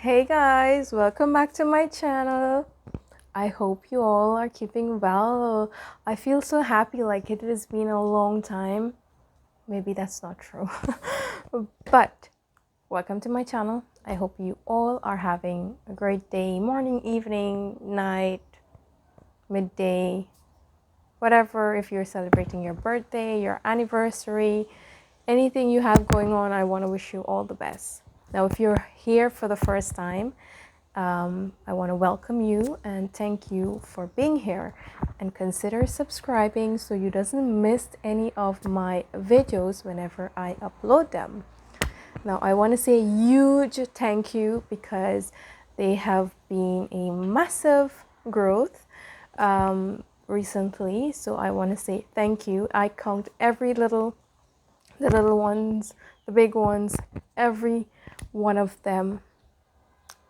Hey guys, welcome back to my channel. I hope you all are keeping well. I feel so happy, like it has been a long time. Maybe that's not true. But welcome to my channel. I hope you all are having a great day, morning, evening, night, midday, whatever. If you're celebrating your birthday, your anniversary, anything you have going on, I want to wish you all the best. Now, if you're here for the first time, I want to welcome you and thank you for being here, and consider subscribing so you doesn't miss any of my videos whenever I upload them. Now, I want to say a huge thank you because they have been a massive growth recently. So I want to say thank you. I count every the little ones, the big ones, every one of them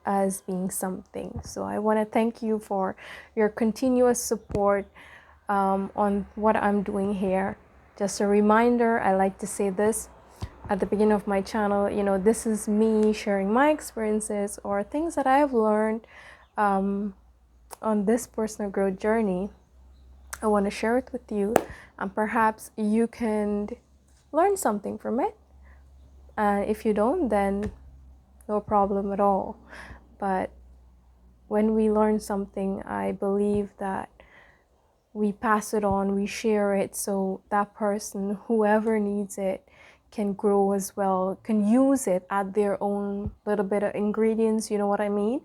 as being something. So I want to thank you for your continuous support on what I'm doing here. Just a reminder, I like to say this at the beginning of my channel, this is me sharing my experiences or things that I have learned on this personal growth journey. I want to share it with you, and perhaps you can learn something from it. And if you don't, then no problem at all. But when we learn something, I believe that we pass it on, we share it, so that person, whoever needs it, can grow as well, can use it, add their own little bit of ingredients, you know what I mean?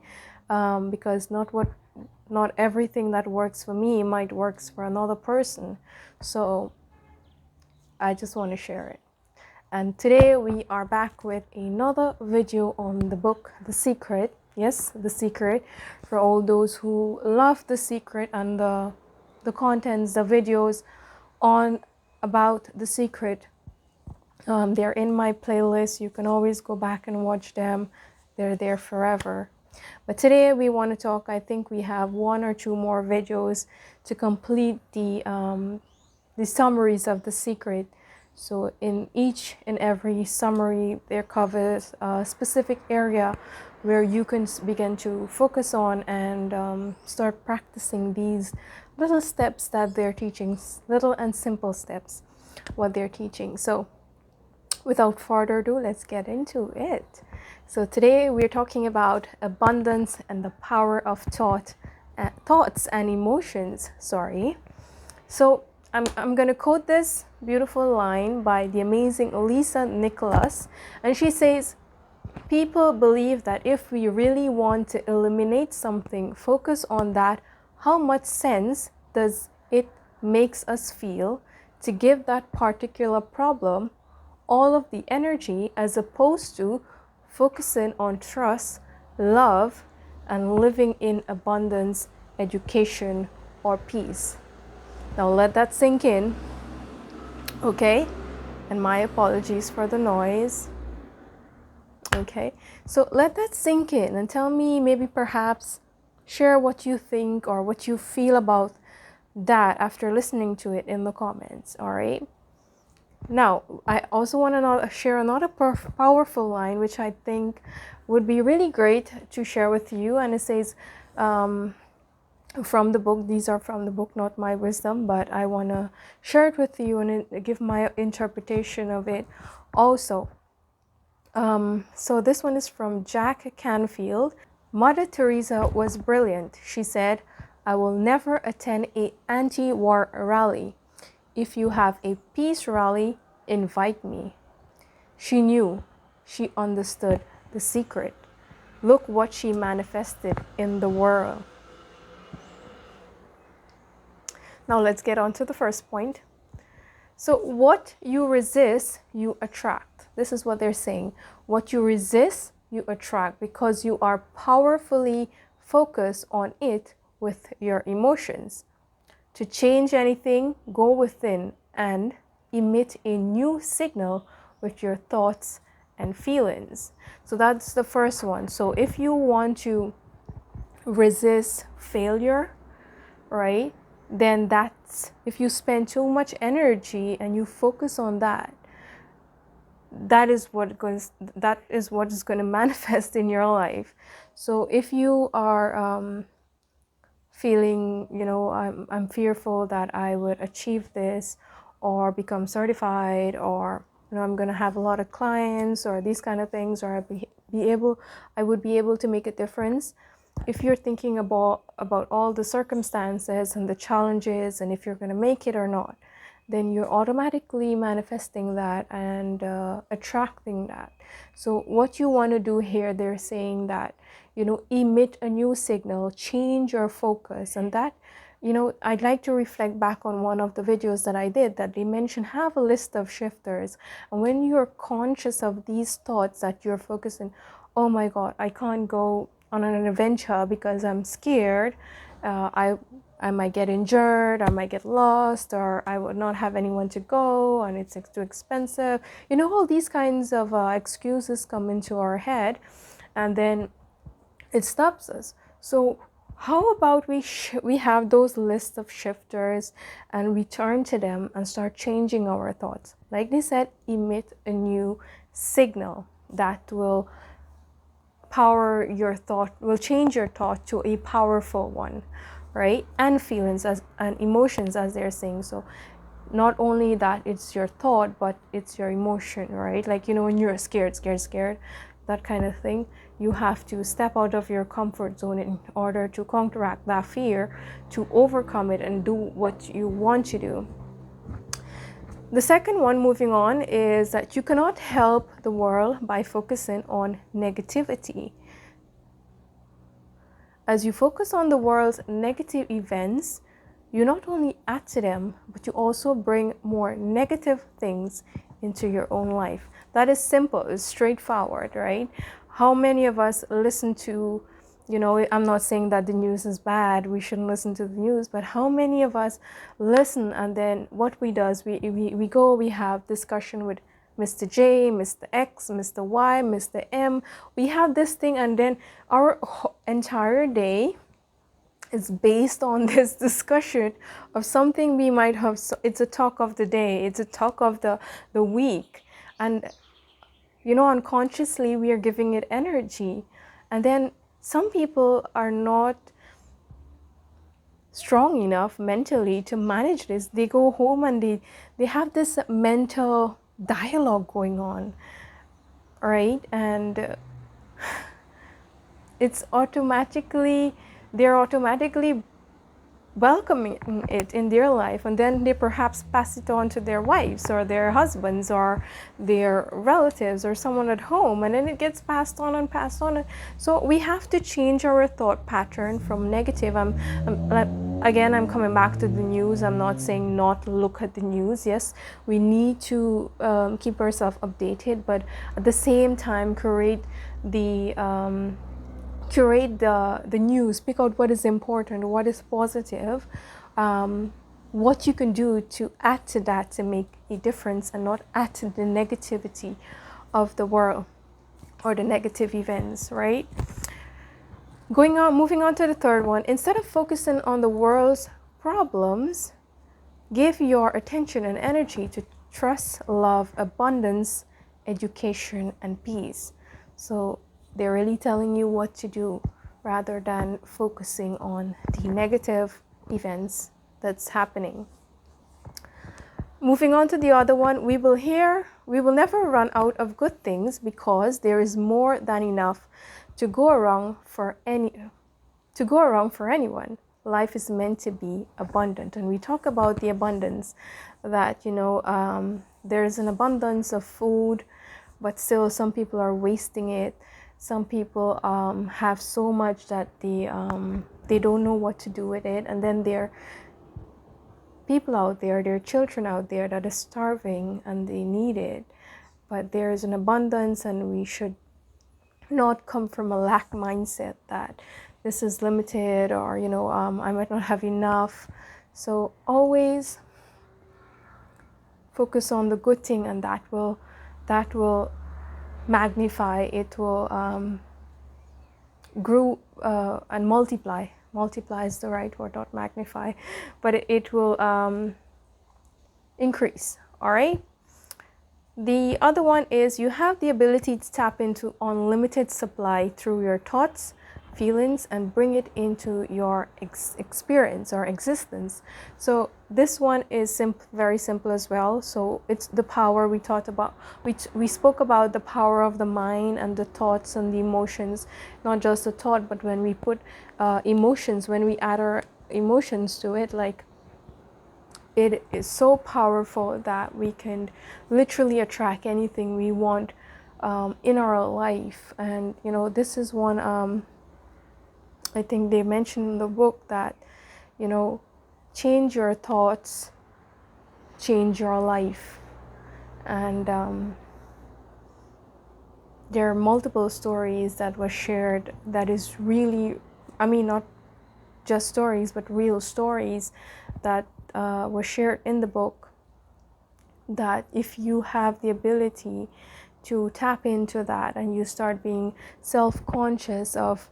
Because not everything that works for me might works for another person. So I just want to share it. And today we are back with another video on the book The Secret. Yes, The Secret, for all those who love The Secret and the contents, the videos on about The Secret. They're in my playlist. You can always go back and watch them. They're there forever. But today we want to talk, I think we have one or two more videos to complete the summaries of The Secret. So in each and every summary, there covers a specific area where you can begin to focus on and start practicing these little steps that they're teaching, little and simple steps, what they're teaching. So without further ado, let's get into it. So today we're talking about abundance and the power of thoughts and emotions. So I'm going to quote this beautiful line by the amazing Lisa Nicholas. And she says, people believe that if we really want to eliminate something, focus on that. How much sense does it makes us feel to give that particular problem all of the energy, as opposed to focusing on trust, love, and living in abundance, education, or peace. Now let that sink in, okay? And my apologies for the noise. Okay, so let that sink in and tell me, maybe perhaps share what you think or what you feel about that after listening to it in the comments, all right? Now, I also want to share another powerful line, which I think would be really great to share with you. And it says, from the book, these are from the book, not my wisdom, but I want to share it with you and give my interpretation of it also. So this one is from Jack Canfield. Mother Teresa was brilliant. She said, I will never attend an anti-war rally. If you have a peace rally, invite me. She knew, she understood the secret. Look what she manifested in the world. Now let's get on to the first point. So what you resist, you attract. This is what they're saying. What you resist, you attract, because you are powerfully focused on it with your emotions. To change anything, go within and emit a new signal with your thoughts and feelings. So that's the first one. So if you want to resist failure, right, then that's, if you spend too much energy and you focus on that, that is what is going to manifest in your life. So if you are feeling, I'm fearful that I would achieve this or become certified, or I'm going to have a lot of clients or these kind of things, or I would be able to make a difference. If you're thinking about all the circumstances and the challenges and if you're going to make it or not, then you're automatically manifesting that and attracting that. So what you want to do here, they're saying that, emit a new signal, change your focus. And that, I'd like to reflect back on one of the videos that I did, that they mentioned have a list of shifters. And when you're conscious of these thoughts that you're focusing, oh my God, I can't go on an adventure because I'm scared. I might get injured, I might get lost, or I would not have anyone to go, and it's too expensive. All these kinds of excuses come into our head, and then it stops us. So how about we have those lists of shifters and we turn to them and start changing our thoughts. Like they said, emit a new signal that will power your thought, will change your thought to a powerful one, right? And feelings and emotions, as they're saying. So not only that it's your thought, but it's your emotion, right? Like, when you're scared, that kind of thing, you have to step out of your comfort zone in order to counteract that fear, to overcome it and do what you want to do. The second one, moving on, is that you cannot help the world by focusing on negativity. As you focus on the world's negative events, you not only add to them, but you also bring more negative things into your own life. That is simple, it's straightforward, right? How many of us listen to, I'm not saying that the news is bad, we shouldn't listen to the news, but how many of us listen, and then what we do is we have discussion with Mr. J, Mr. X, Mr. Y, Mr. M. We have this thing, and then our entire day is based on this discussion of something we might have. It's a talk of the day, it's a talk of the week. And, unconsciously we are giving it energy. And then some people are not strong enough mentally to manage this. They go home and they have this mental dialogue going on, right? And they're automatically welcoming it in their life, and then they perhaps pass it on to their wives or their husbands or their relatives or someone at home, and then it gets passed on and passed on. So we have to change our thought pattern from negative. I'm coming back to the news. I'm not saying not look at the news. Yes, we need to keep ourselves updated, but at the same time curate the news, pick out what is important, what is positive, what you can do to add to that to make a difference, and not add to the negativity of the world or the negative events, right? Moving on to the third one. Instead of focusing on the world's problems, give your attention and energy to trust, love, abundance, education, and peace. So they're really telling you what to do rather than focusing on the negative events that's happening. Moving on to the other one, we will never run out of good things because there is more than enough to go around for anyone. Life is meant to be abundant. And we talk about the abundance that, there's an abundance of food, but still some people are wasting it. Some people have so much that they don't know what to do with it. And then there are people out there, there are children out there that are starving and they need it. But there is an abundance, and we should not come from a lack mindset that this is limited, or I might not have enough. So always focus on the good thing, and that will magnify, it will grow and multiply. Multiply is the right word, not magnify, but it will increase. All right. The other one is you have the ability to tap into unlimited supply through your thoughts, feelings, and bring it into your experience or existence. So this one is very simple as well. So it's the power we talked about. We spoke about the power of the mind and the thoughts and the emotions, not just the thought, but when we put emotions, when we add our emotions to it, like, it is so powerful that we can literally attract anything we want in our life. And this is one, I think they mentioned in the book that, change your thoughts, change your life. And there are multiple stories that were shared that is really, I mean, not just stories, but real stories that were shared in the book, that if you have the ability to tap into that and you start being self-conscious of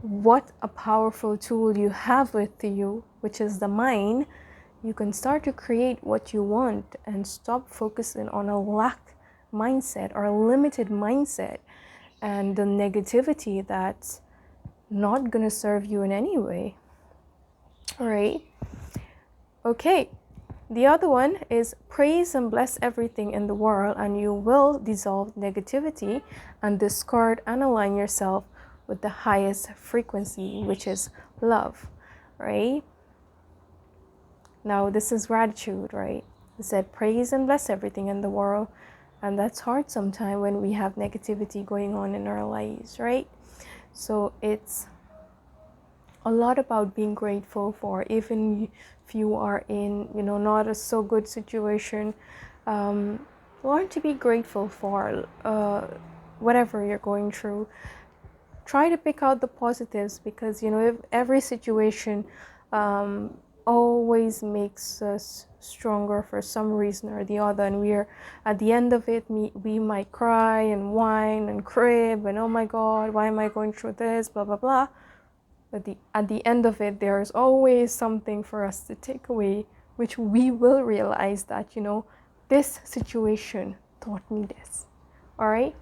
what a powerful tool you have with you, which is the mind, you can start to create what you want and stop focusing on a lack mindset or a limited mindset and the negativity that's not going to serve you in any way. All right. Okay. The other one is praise and bless everything in the world, and you will dissolve negativity and discard and align yourself with the highest frequency, which is love, right? Now, this is gratitude, right? It said praise and bless everything in the world, and that's hard sometimes when we have negativity going on in our lives, right? So it's a lot about being grateful for, even if you are in, not a so good situation. Learn to be grateful for whatever you're going through. Try to pick out the positives, because if every situation always makes us stronger for some reason or the other, and we're at the end of it, we might cry and whine and crib and, oh my god, why am I going through this, blah blah blah. But at the end of it, there is always something for us to take away, which we will realize that, this situation taught me this. All right.